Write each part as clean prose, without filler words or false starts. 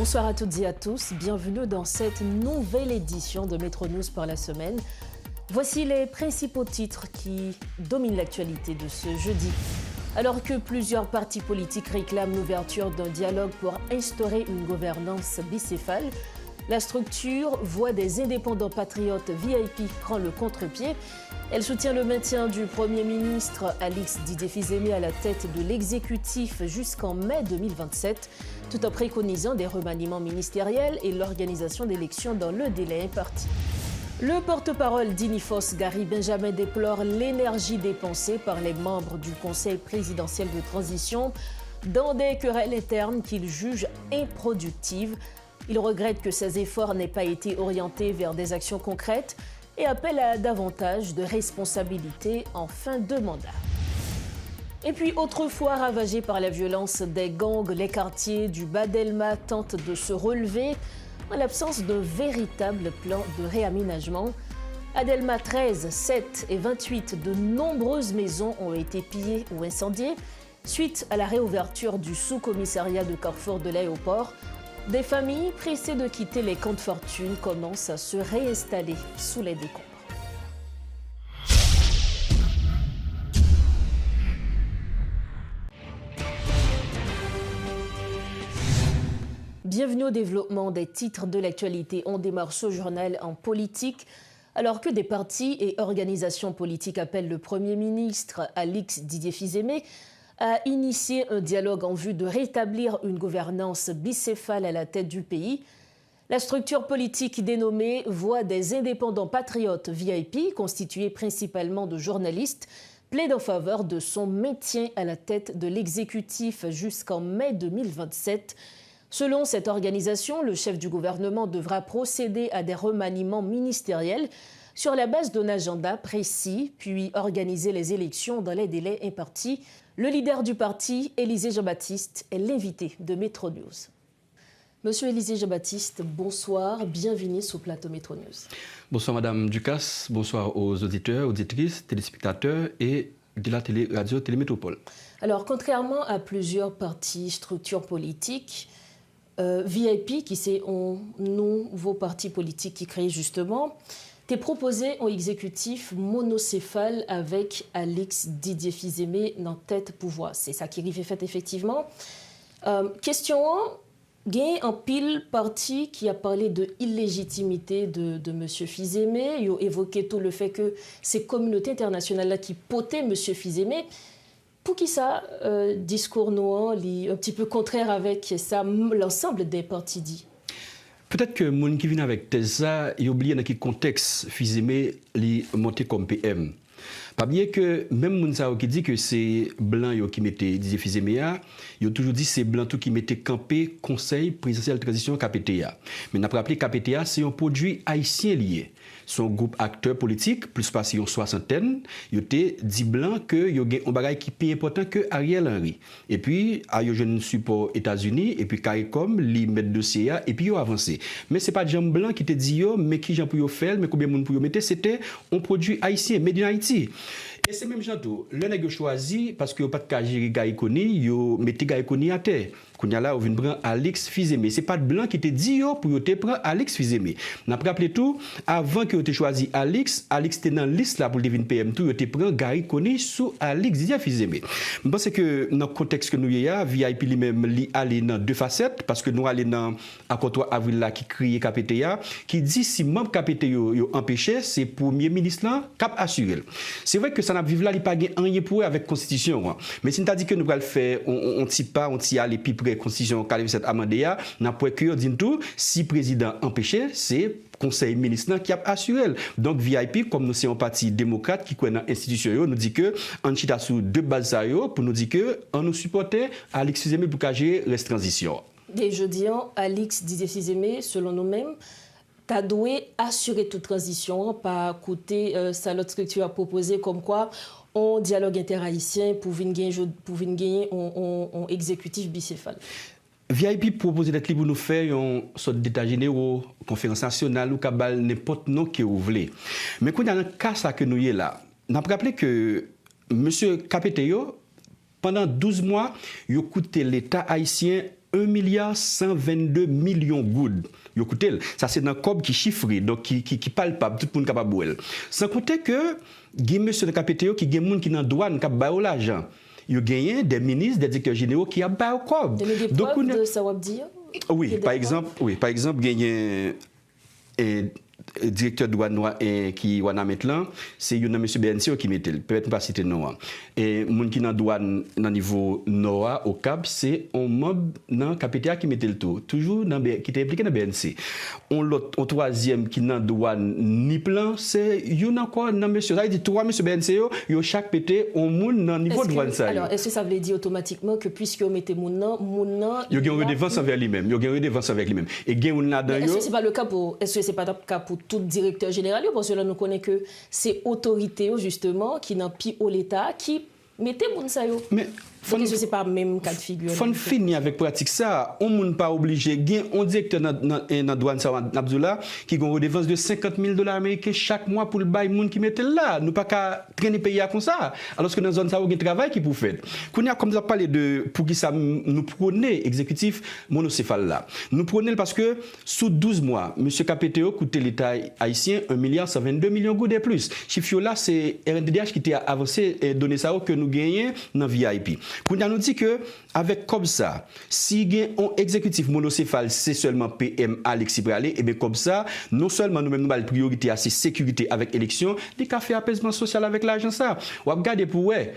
Bonsoir à toutes et à tous, bienvenue dans cette nouvelle édition de Métro News par la semaine. Voici les principaux titres qui dominent l'actualité de ce jeudi. Alors que plusieurs partis politiques réclament l'ouverture d'un dialogue pour instaurer une gouvernance bicéphale, la structure Voix des indépendants patriotes VIP prend le contre-pied. Elle soutient le maintien du Premier ministre Alix Didier-Fils-Aimé à la tête de l'exécutif jusqu'en mai 2027, tout en préconisant des remaniements ministériels et l'organisation d'élections dans le délai imparti. Le porte-parole d'Inifos, Gary Benjamin, déplore l'énergie dépensée par les membres du Conseil présidentiel de transition dans des querelles internes qu'il juge improductives. Il regrette que ces efforts n'aient pas été orientés vers des actions concrètes et appelle à davantage de responsabilités en fin de mandat. Et puis, autrefois ravagés par la violence des gangs, les quartiers du Bas-Delma tentent de se relever en l'absence d'un véritable plan de réaménagement. À Delma 13, 7 et 28, de nombreuses maisons ont été pillées ou incendiées. Suite à la réouverture du sous-commissariat de Carrefour de l'aéroport, des familles pressées de quitter les camps de fortune commencent à se réinstaller sous les décombres. Bienvenue au développement des titres de l'actualité. On démarre ce journal en politique. Alors que des partis et organisations politiques appellent le Premier ministre Alix Didier-Fils-Aimé à initier un dialogue en vue de rétablir une gouvernance bicéphale à la tête du pays, la structure politique dénommée Voix des indépendants patriotes VIP, constituée principalement de journalistes, plaide en faveur de son maintien à la tête de l'exécutif jusqu'en mai 2027. Selon cette organisation, le chef du gouvernement devra procéder à des remaniements ministériels sur la base d'un agenda précis, puis organiser les élections dans les délais impartis. Le leader du parti, Élisée Jean-Baptiste, est l'invité de Métro News. Monsieur Élisée Jean-Baptiste, bonsoir, bienvenue sur Plateau Métro News. Bonsoir Madame Ducasse, bonsoir aux auditeurs, auditrices, téléspectateurs et de la radio Télémétropole. Alors, contrairement à plusieurs partis, structures politiques, VIP, qui c'est un nouveau parti politique qui crée justement, t'es proposé en exécutif monocéphale avec Alix Didier-Fils-Aimé dans tête pouvoir. C'est ça qui arrive fait effectivement. Question 1, il y a un pile parti qui a parlé de illégitimité de M. Fils-Aimé. Il a évoqué tout le fait que ces communautés internationales-là qui potaient M. Fils-Aimé. Pour qui ça, discours noir, un petit peu contraire avec ça, l'ensemble des partis dit? Peut-être que les gens qui viennent avec ça, ils oublient dans quel contexte Fils-Aimé est monté comme PM. Pas bien que même les gens qui disent que c'est blanc qui mettait Fils-Aimé, ils ont toujours dit que c'est blanc qui mettait campé Conseil présidentiel de transition KPTA. Mais n'a pas rappelé KPTA, c'est un produit haïtien lié. Son groupe acteur politique, plus pas une soixantaine, il était dit blanc que il y a un bagage qui est plus important que Ariel Henry. Et puis, il y a un support États-Unis, et puis CARICOM, li met dossier, et puis il a avancé. Mais ce n'est pas Jean Blanc qui te dit, mais qui Jean pour faire, mais combien de monde pour mettre, c'était un produit haïtien, made in Haïti. Et c'est même Jean-Tout, le nègre choisi, parce que pas de cas gérer Gaïkoni, il mettez Gaïkoni à terre. Qu'on y a là, on vient prendre Alix Fils-Aimé. Ce n'est pas de blanc qui te dit pour te prendre Alix Fils-Aimé. On a rappelé tout, avant que tu choisi Alix était dans la liste là pour devenir PM tout, tu prends Gaïkoni sous Alix Didier-Fils-Aimé. Je pense que dans le contexte que nous y a, VIP lui-même li aller dans deux facettes, parce que nous allons dans l'accord 3 avril là qui crie KPTA, qui dit si membre KPTA yo empêché, c'est premier ministre là cap assuré. C'est vrai que ça n'a vivre là, il pas rien pour avec constitution. Mais si on t'a dit que nous allons faire on t'y pas, on t'y aller plus près constitution 47 amendéa, n'a pas que dit tout, si président empêché, c'est conseil ministre qui a assuré. Donc VIP, comme nous sommes un parti démocrate qui connaît l'institution, nous dit que on chita sous deux bases pour nous dire que on nous supportait à Alix Fils-Aimé pour cacher la transition. Et je dis Alix Didier-Fils-Aimé, selon nous-mêmes, t'as doué assurer toute transition, pas côté ça l'autre structure a proposé comme quoi on dialogue interhaïtien pour venir gagner un exécutif bicéphale. VIP propose d'être libre pour nous faire une sorte d'état généraux, conférence nationale ou cabal n'importe nom que vous voulez. Mais quand il y a un cas ça que nous y est là, on a rappelé que M. Capeteo, pendant 12 mois, il a coûté l'État haïtien 1,122 milliard goud. Écoutez, ça c'est un cob qui chiffré, donc qui palpable, tout le monde capable de. Sans compter que, il y a monsieur de KPTO qui a des gens qui dans douane qui ont l'argent. Il y a gagné des ministres, des directeurs généraux qui ont baillé au cob. Des preuves de ça, on dit? Oui, par exemple, il y a directeur douane qui wana maintenant c'est un monsieur BNC qui mettait peut-être pas citer nom et moun qui dans douane dans niveau nord au Cap c'est un mob dans KPTA qui mettait le tout toujours dans qui était impliqué dans BNC on troisième qui dans douane ni plan c'est une encore dans monsieur ça dit trois monsieur BNC yo chaque pété on moun dans niveau douane ça alors est-ce que ça veut dire automatiquement que puisque on mettait moun nan yo gagne redevance envers lui-même yo gagne redevance avec lui-même et gagne là dedans est-ce que c'est pas le cas pour tout directeur général parce que là nous connaissons que c'est autorité justement qui n'ont pas au l'état qui mettait moun sa yo mais est-ce que c'est pas même cas de figure faut finir avec pratique ça on moun pas obligé gain on directeur dans douane ça Abdullah qui a une redevance de $50,000 américains chaque mois pour le bail moun qui mettait là nous pas qu'à traîner pays comme ça alors que dans zone ça il y a un travail qui pour faire qu'on a comme ça parler de pour qui ça nous prenait exécutif monocéphale là nous prenait parce que sous 12 mois monsieur KPTO coûtait l'état haïtien 1,122 milliard goud de plus chiffre là c'est RNDDH qui t'a avancé et donné ça que nous gagnons dans VIP. Qu'on nous dit que avec comme ça, si il y a un exécutif monocéphale, c'est seulement PM Alexis Bralé, et bien comme ça, non seulement nous-mêmes nous avons la priorité à la sécurité avec l'élection, il y a fait apaisement social avec l'argent ça. On va regarder pour ouais.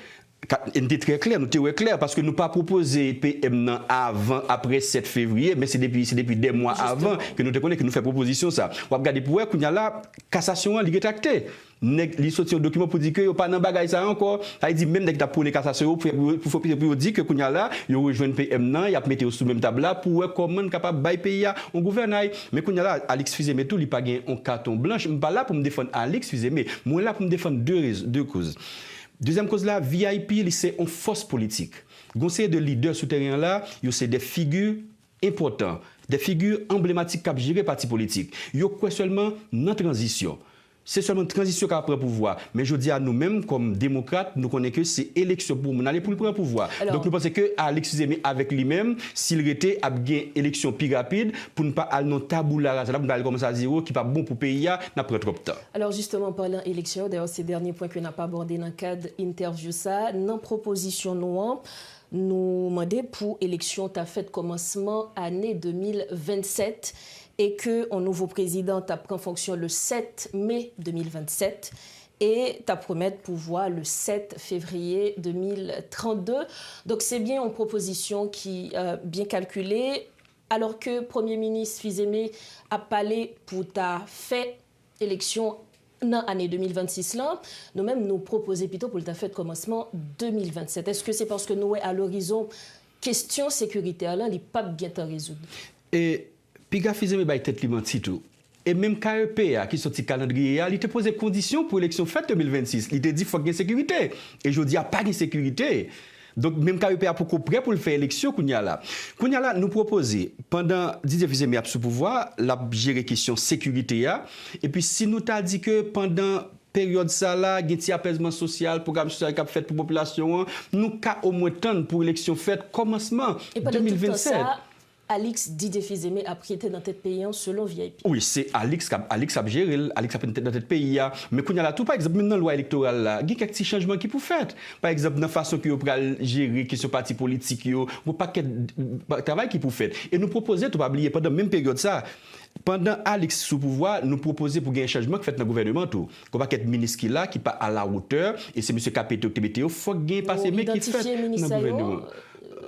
C'était très clair, nous étions clair parce que nous pas proposé PM avant, après 7 février, mais c'est depuis des mois avant que nous te connaissons que nous faisons proposition ça. On va regarder pour qu'il y a là cassation il rétracté. Il sorti un document pour dire que yo pas dans bagage ça encore. Ça dit même dès que tu as pour les cassations pour dire que qu'il y a là, yo rejoindre PM il y a mettre sous même table là pour comment capable bail pays on gouvernail. Mais qu'il y a là Alex Fizeme tout il pas gain un carton blanc, je suis pas là pour me défendre Alex Fizeme, moi là pour me défendre deux causes. Deuxième cause là, VIP, c'est une force politique. Conseiller de leaders souterrains là, c'est des figures importantes, des figures emblématiques qui gèrent parti politique. Yo quoi seulement dans transition. C'est seulement une transition qui a pris le pouvoir. Mais je dis à nous-mêmes, comme démocrates, nous connaissons que c'est élection pour nous aller pour le prendre pouvoir. Alors, donc nous pensons que Alex Fizeme avec lui-même, s'il était à une élection plus rapide, pour ne pas aller dans taboula rasa, pour ne pas aller comme ça à zéro, qui n'est pas bon pour le pays, n'a pas trop de temps. Alors justement, parlant d'élection, d'ailleurs, ces derniers points que n'a pas abordé dans le cadre interview ça, dans proposition noire, nous demandons pour élection, tu as fait commencement année 2027. Et que un nouveau président a pris en fonction le 7 mai 2027 et t'a promis de pouvoir le 7 février 2032. Donc c'est bien une proposition qui est bien calculée, alors que le Premier ministre Fizeme a parlé pour ta fait élection dans l'année 2026 là, nous-mêmes nous proposons plutôt pour le fait commencement 2027. Est-ce que c'est parce que nous à l'horizon question sécuritaire là, il n'est pas bien à résoudre? Et Piga Fizeme bay tête li menti tout. Et même KEP qui sorti calendrier, il te posé conditions pour l'élection faite 2026. Il te dit faut qu'il y ait sécurité. Et je dis a pas de sécurité. Donc même KEP a pour prêt pour le faire élection Kounya là. Kounya là nous proposer pendant Didier Fizeme a sous pouvoir la gérer question sécurité et puis si nous t'a dit que pendant période ça là, il y a un petit apaisement social, programme social qui a fait pour la population, nous ca au moins temps pour l'élection faite commencement 2027. Alex Didier Fizeme a pris tête dans tête payant selon VIP. Oui, c'est Alex qui a géré, Alex a pris tête dans tête payant. Mais quand il y a là tout, par exemple, même dans la loi électorale, là, il y a quelques petits changements qui peuvent faire. Par exemple, dans la façon que vous pouvez gérer question parti politique, il y a un paquet de travail qui peut faire. Et nous proposons, tu ne pas oublier, pendant la même période, ça, pendant Alex sous pouvoir, nous proposons pour gagner un changement qui fait dans le gouvernement. Qu'on va être ministre qui là, qui pas à la hauteur, et c'est M. Capéto qui il faut gagner passer, mais qui fait dans le gouvernement.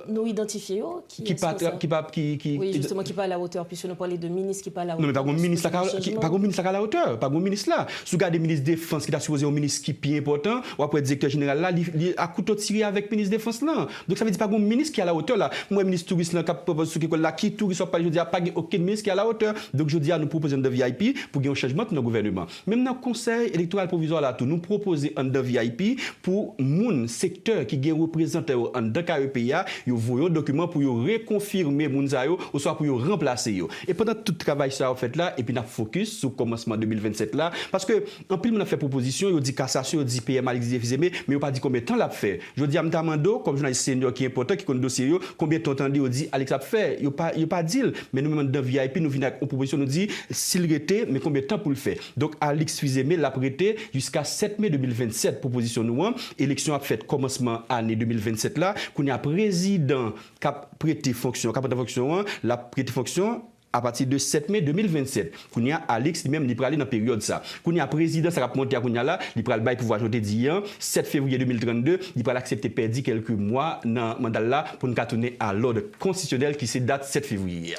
Nous identifions qui oui, justement, qui pas à la hauteur, puisque nous parlons de ministre qui pas à la hauteur. Non, mais pas un ministre à la hauteur, pas un ministre là. Si vous regardez le ministre de la Défense qui est supposé un ministre qui est plus important, ou après le directeur général là, il a couteau tiré avec le ministre de la Défense là. Donc ça veut dire pas un ministre qui est à la hauteur là. Moi, ministre touriste là, qui touriste, je dis pas aucun ministre qui est à la hauteur. Donc je dis à nous proposer de VIP pour gagner un changement dans le gouvernement. Même dans le conseil électoral provisoire là, tout nous proposer un de VIP pour mon secteur qui est représenté en de KEPA, yo voyons document pour yo reconfirmer Mounza yo ou soit pour yo remplacer yo. Et pendant tout le travail ça en fait là et puis n'a focus sur commencement 2027 là parce que en pile on a fait proposition, yo dit cassation, yo dit PM Alex Didier Fils-Aimé, mais yo pas dit combien de temps l'a fait. Je dis à Mtamando comme journaliste senior qui est important qui connaît dossier yo, combien de temps attendez yo dit Alex a fait, yo pas dit mais nous même dans VIP nous venons avec une proposition nous dit s'il était mais combien de temps pour le faire. Donc Alex Fils-Aimé l'a prêté jusqu'à 7 mai 2027 proposition nous élection a fait commencement année 2027 là qu'on y a président qui a prêté fonction la prêté fonction à partir de 7 mai 2027. Qu'on y a Alex lui-même il peut aller dans période ça. Qu'on y a président ça va monter à qu'on y a là, il peut aller pouvoir ajouter dire 7 février 2032, il peut accepter perdre quelques mois dans mandat là pour nous tourner à l'ordre constitutionnel qui se date 7 février.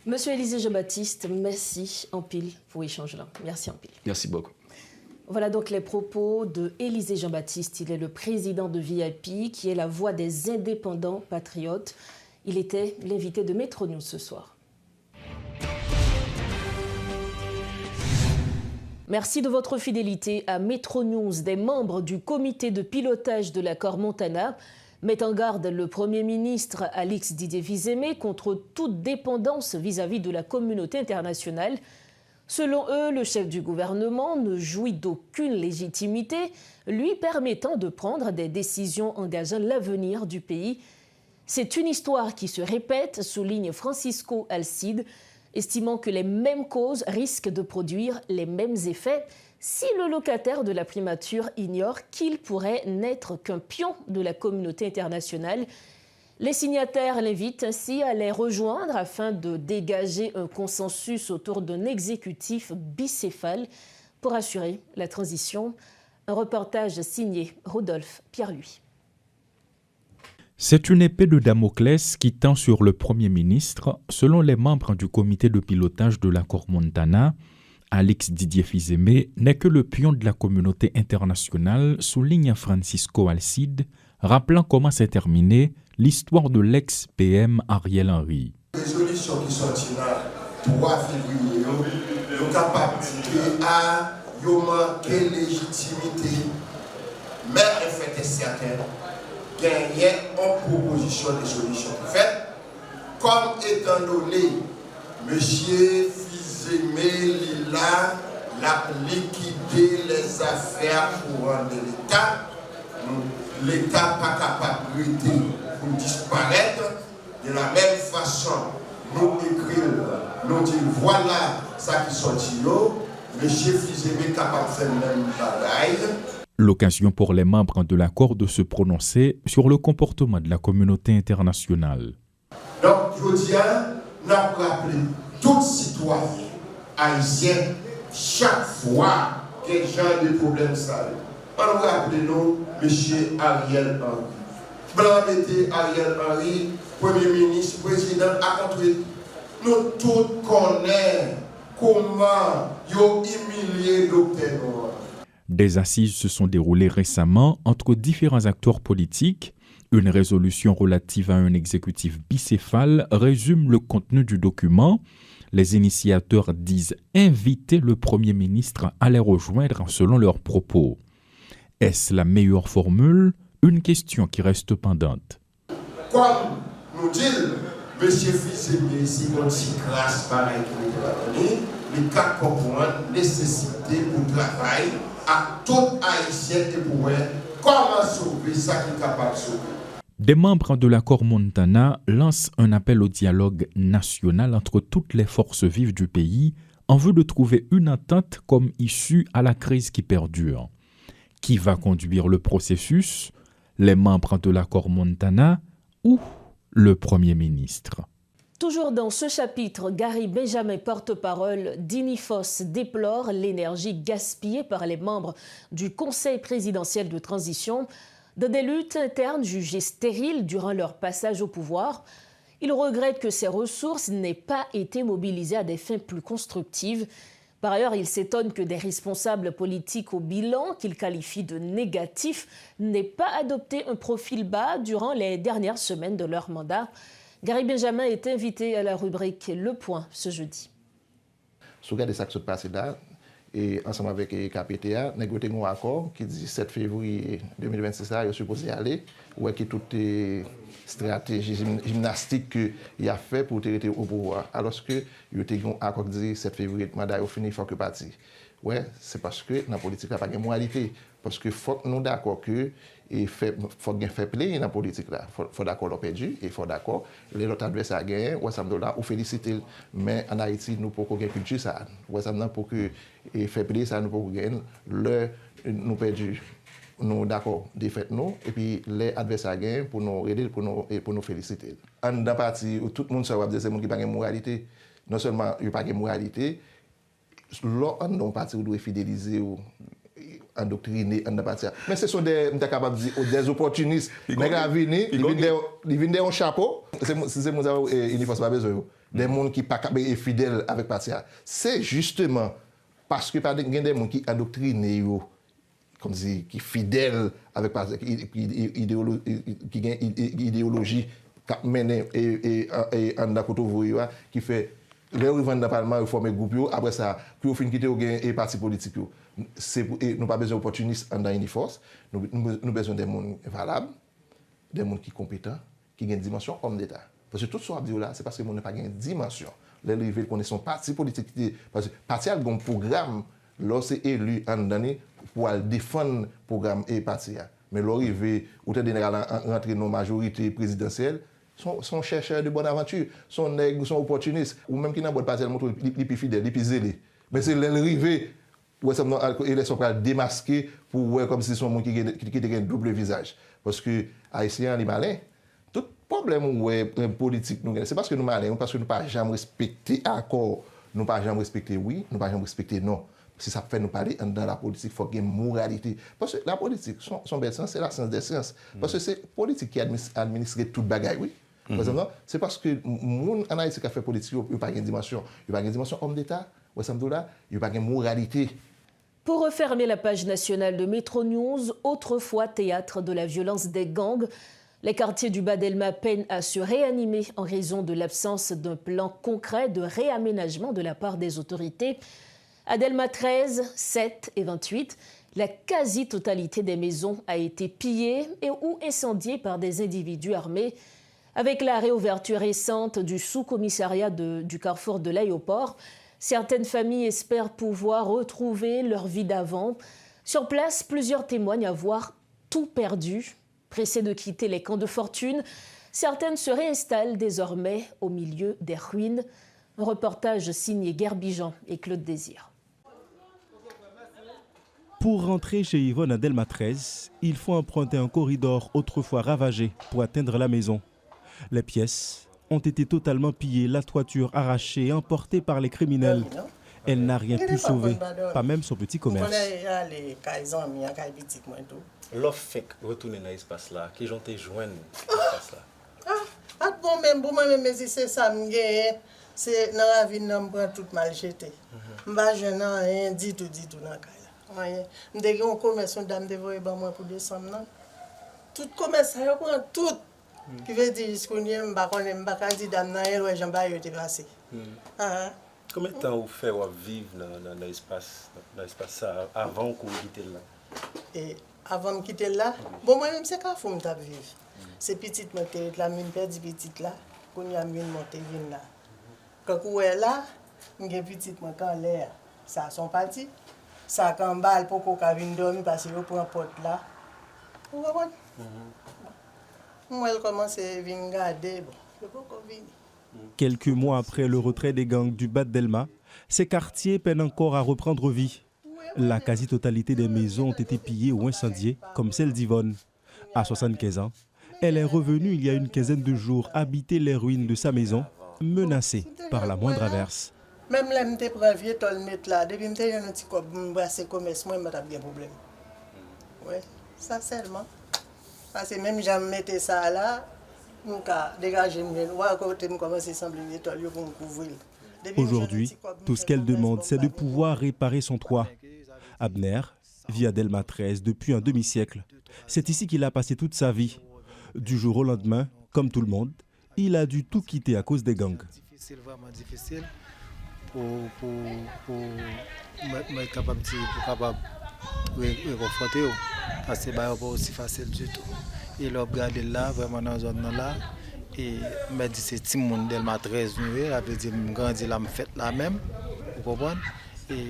Monsieur Élisée Jean-Baptiste, merci en pile pour l'échange là. Merci en pile. Merci beaucoup. Voilà donc les propos de Élisée Jean-Baptiste. Il est le président de VIP, qui est la voix des indépendants patriotes. Il était l'invité de Métro News ce soir. Merci de votre fidélité à Métro News. Des membres du comité de pilotage de l'accord Montana mettent en garde le Premier ministre Alex Didier Fils-Aimé contre toute dépendance vis-à-vis de la communauté internationale. Selon eux, le chef du gouvernement ne jouit d'aucune légitimité, lui permettant de prendre des décisions engageant l'avenir du pays. C'est une histoire qui se répète, souligne Francisco Alcide, estimant que les mêmes causes risquent de produire les mêmes effets si le locataire de la primature ignore qu'il pourrait n'être qu'un pion de la communauté internationale. Les signataires l'invitent ainsi à les rejoindre afin de dégager un consensus autour d'un exécutif bicéphale pour assurer la transition. Un reportage signé Rodolphe Pierre-Louis. C'est une épée de Damoclès qui tend sur le Premier ministre, selon les membres du comité de pilotage de l'accord Montana. Alex Didier Fils-Aimé n'est que le pion de la communauté internationale, souligne Francisco Alcide, rappelant comment s'est terminée l'histoire de l'ex-PM Ariel Henry. La résolution qui sortit là, 3 février, nous sommes capables de dire à manquer légitimité, mais le fait est certain qu'il y a une proposition de solution faite, comme étant donné, M. Fils-Aimé Lila l'a liquidé les affaires courantes de l'État, l'État pas capable de lutter pour disparaître. De la même façon, nous écrivons, nous disons voilà ça qui sortit, M. Fils-Aimé capable de faire le même bagaille. L'occasion pour les membres de l'accord de se prononcer sur le comportement de la communauté internationale. Donc, je dis, nous avons rappelé tous les citoyens haïtiens, chaque fois que les gens des problèmes savent. On nous rappelle nous, M. Ariel Henry. Blanc était Ariel Henry, Premier ministre, président, a construit. Nous tous connaissons comment ils ont humilié le docteur Noir. Des assises se sont déroulées récemment entre différents acteurs politiques. Une résolution relative à un exécutif bicéphale résume le contenu du document. Les initiateurs disent inviter le Premier ministre à les rejoindre selon leurs propos. Est-ce la meilleure formule? Une question qui reste pendante. Comme nous dit, M. Fils-Aimé, si on s'y grâce pareil qu'il est donné, les cas comprennent la nécessité pour travail à tout Haïtien et pour comment sauver ça qui est capable de sauver. Des membres de l'accord Montana lancent un appel au dialogue national entre toutes les forces vives du pays en vue de trouver une entente comme issue à la crise qui perdure. Qui va conduire le processus? Les membres de l'accord Montana ou le Premier ministre? Toujours dans ce chapitre, Gary Benjamin, porte-parole d'Inifos, déplore l'énergie gaspillée par les membres du Conseil présidentiel de transition dans des luttes internes jugées stériles durant leur passage au pouvoir. Il regrette que ces ressources n'aient pas été mobilisées à des fins plus constructives. Par ailleurs, il s'étonne que des responsables politiques au bilan, qu'il qualifie de négatif, n'aient pas adopté un profil bas durant les dernières semaines de leur mandat. Gary Benjamin est invité à la rubrique Le Point ce jeudi. Si vous regardez ce qui se passe là, et ensemble avec KPTA, négocié un accord qui dit 7 février 2026, là, il est supposé aller, ouais, qui toutes les stratégies gymnastiques qu'il a fait pour être au pouvoir. Alors que il y a un accord qui dit 7 février, le mandat est fini, il faut que partir. Ouais, c'est parce que dans la politique, il n'y a pas de moralité. Parce que faut nous d'accord que il faut bien faire play dans la politique là. Faut d'accord le perdu et faut d'accord les autres adversaires gagnent ou ça là ou féliciter. Mais en Haïti nous pour gagner culture ça. Ou ça pour que faire play ça nous pour gagner le nous perdu. Nous d'accord défaite nous et puis les adversaires gagnent pour nous aider pour nous féliciter. En dans partie où tout le monde saura dire c'est monde qui pas de moralité. Non seulement il pas de moralité, là on dans partie où doit fidéliser ou endoctriné en partie. Mais ce sont des capable de dire des opportunistes. Les gars ils viennent un chapeau. C'est mon uniforme pas besoin. Des gens qui pas capable fidèles avec parti. C'est justement parce que pas des gens qui endoctrinés comme dit qui fidèles avec parti qui gagne idéologie mener et en d'accord qui fait les revendre dans le Parlement, ils forment un groupe, après ça, puis au fin quitter les partis politiques. Nous n'avons pas besoin d'opportunistes dans une force, nous avons besoin de gens valables, de gens qui sont compétents, qui ont une dimension homme d'État. Parce que tout ce qu'on dit là, c'est parce que nous n'avons pas une dimension. Les rivières qu'on est son parti politique, parce que le parti a un programme, lorsque c'est élu en année, pour défendre le programme et le parti. Mais l'arrivée, où tu es rentré dans la majorité présidentielle, sont chercheurs de bonne aventure, sont opportunistes, ou même qui n'ont pas parti, les plus fidèles, les plus zélés. Mais c'est l'arrivée où ils sont prêts à démasquer pour voir comme si sont monde qui a un double visage. Parce que les Haïtiens, les malins, tout problème politique, c'est parce que nous malins, parce que nous n'avons pas jamais respecté l'accord, nous n'avons pas jamais respecté oui, nous n'avons pas jamais respecté non. Si ça fait nous parler dans la politique, il faut qu'il y ait une moralité. Parce que la politique, son bel sens, c'est la science des sciences. Parce que c'est la politique qui administre toute bagaille, oui. C'est parce que les gens en Haïti qui fait politique, ils n'ont pas de dimension. Ils n'ont pas de dimension homme d'État, ils n'ont pas de moralité. Pour refermer la page nationale de Métro News, autrefois théâtre de la violence des gangs, les quartiers du Bas-Delma peinent à se réanimer en raison de l'absence d'un plan concret de réaménagement de la part des autorités. À Delma 13, 7 et 28, la quasi-totalité des maisons a été pillée et ou incendiée par des individus armés. Avec la réouverture récente du sous-commissariat du carrefour de l'aéroport, certaines familles espèrent pouvoir retrouver leur vie d'avant. Sur place, plusieurs témoignent avoir tout perdu. Pressées de quitter les camps de fortune, certaines se réinstallent désormais au milieu des ruines. Un reportage signé Guerbijan et Claude Désir. Pour rentrer chez Yvonne à Delma 13, il faut emprunter un corridor autrefois ravagé pour atteindre la maison. Les pièces ont été totalement pillées, la toiture arrachée et emportée par les criminels. Elle n'a rien pu sauver, pas même son petit commerce. L'offre fait retourner dans l'espace là, qui j'ont été joindre l'espace là. Ah bon même mais c'est ça c'est dans la vie n'a pas tout mal jeté. M'ba jeune rien dit tout dans la caille. M'dé un commerce dame dévoyer ba moi pour décembre. Tout commerce ça prend tout. Qui veut dire ce qu'on aime m'ba dit dame nan elle Jean ba yo te passé. Combien de temps vous faites vivre dans l'espace ça avant qu'on quitte là? Et avant de quitter là, bon moi-même c'est qu'à faut m'tap vivre. C'est petite monter là, mine perdu petite là, qu'on y a mine monter vinn là. Quand on est là, m'gè petite monter en l'air. Ça son parti. Ça quand balle pour qu'on vienne dormir parce que yo prend porte là. Vous comprenez? Moi elle commence à venir garder bon, je peux pas venir. Quelques mois après le retrait des gangs du Bas-Delma, ces quartiers peinent encore à reprendre vie. La quasi-totalité des maisons ont été pillées ou incendiées, comme celle d'Yvonne. À 75 ans, elle est revenue il y a une quinzaine de jours habiter les ruines de sa maison, menacée par la moindre averse. Même là, je prends vieux tol mettre là, depuis que je suis un commerce, moi, je n'ai pas de problème. Oui, ça seulement. Parce que même si je mettais ça là, je dégage, je commence à sembler vieux tol pour me couvrir. Aujourd'hui, tout ce qu'elle demande, c'est de pouvoir réparer son toit. Abner vit à Delma 13 depuis un demi-siècle. C'est ici qu'il a passé toute sa vie. Du jour au lendemain, comme tout le monde, il a dû tout quitter à cause des gangs. Difficile, vraiment difficile. pour être capable de réconforter. Parce que ce n'est pas aussi facile du tout. Et là, regarder là, vraiment dans la zone là, et me dit c'est petit monde Delma 13 nuit, ça veut dire que grandi là, me fait là même, vous comprenez? Et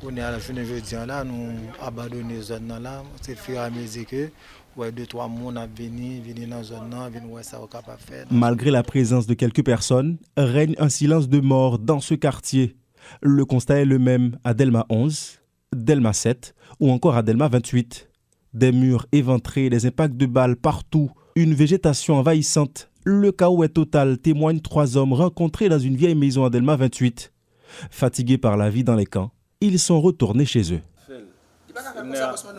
on est à la fin de jeudi là, nous abandonner la zone là, c'est fur et à mesure que ouais, 2-3 monde a venir dans la zone là, venir voir ça capable de faire. Malgré la présence de quelques personnes, règne un silence de mort dans ce quartier. Le constat est le même à Delma 11, Delma 7 ou encore à Delma 28. Des murs éventrés, des impacts de balles partout, une végétation envahissante. Le chaos est total, témoignent 3 hommes rencontrés dans une vieille maison à Delma 28. Fatigués par la vie dans les camps, ils sont retournés chez eux.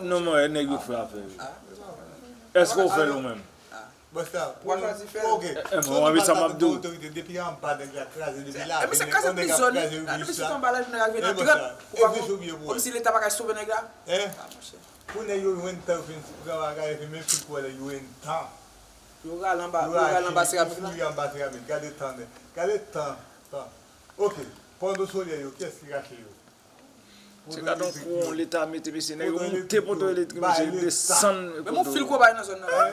Non, moi, je ne fais pas. Est-ce qu'on fait nous-mêmes? Moi, oui, ça m'a dit. Mais c'est quand même zone. Depuis ce temps-là, je n'ai pas vu. Comme si l'État va sauver les gars. Pour ne pas être temps, vous avez fait mes filles pour aller jouer un temps. Vous allez l'ambasser avec nous. Gardez le temps. Ok. Pendant le soleil, qu'est-ce qui a caché? C'est quand on l'État met mes sénègres, on monte pour l'électrique, on descend. Mais mon fil quoi dans la zone là?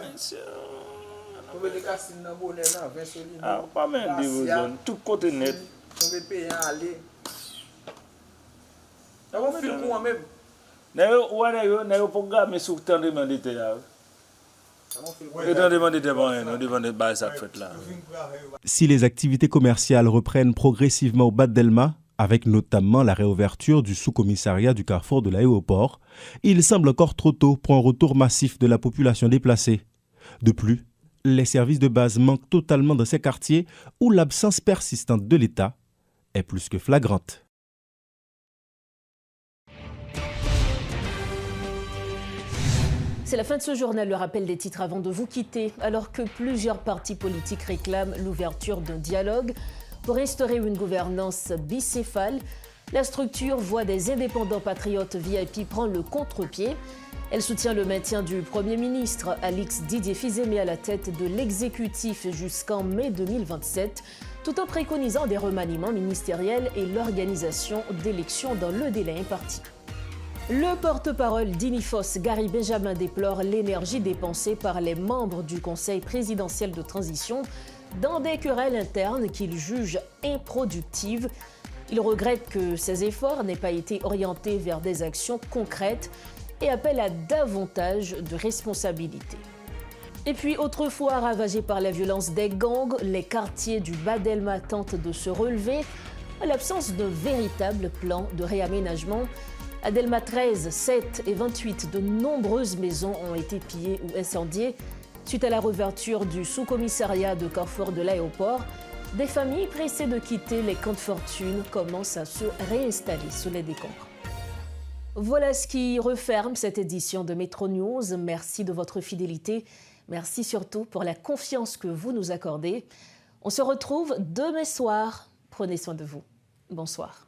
On veut des cassines dans le bonnet là, 20 solides. Ah, pas même des zones, tout côté net. On veut payer un aller. On fil quoi même? N'a pas programmé sur le temps de demander là. Si les activités commerciales reprennent progressivement au Bas Delma, avec notamment la réouverture du sous-commissariat du carrefour de l'aéroport, il semble encore trop tôt pour un retour massif de la population déplacée. De plus, les services de base manquent totalement dans ces quartiers où l'absence persistante de l'État est plus que flagrante. C'est la fin de ce journal, le rappel des titres avant de vous quitter. Alors que plusieurs partis politiques réclament l'ouverture d'un dialogue pour instaurer une gouvernance bicéphale, la structure Voix des indépendants patriotes VIP prend le contre-pied. Elle soutient le maintien du Premier ministre Alix Didier Fils-Aimé à la tête de l'exécutif jusqu'en mai 2027, tout en préconisant des remaniements ministériels et l'organisation d'élections dans le délai imparti. Le porte-parole d'Inifos, Gary Benjamin, déplore l'énergie dépensée par les membres du Conseil présidentiel de transition dans des querelles internes qu'il juge improductives. Il regrette que ces efforts n'aient pas été orientés vers des actions concrètes et appelle à davantage de responsabilité. Et puis, autrefois ravagés par la violence des gangs, les quartiers du Bas Delma tentent de se relever à l'absence d'un véritable plan de réaménagement. À Delma 13, 7 et 28, de nombreuses maisons ont été pillées ou incendiées. Suite à la réouverture du sous-commissariat de carrefour de l'aéroport, des familles pressées de quitter les camps de fortune commencent à se réinstaller sous les décombres. Voilà ce qui referme cette édition de Métro News. Merci de votre fidélité. Merci surtout pour la confiance que vous nous accordez. On se retrouve demain soir. Prenez soin de vous. Bonsoir.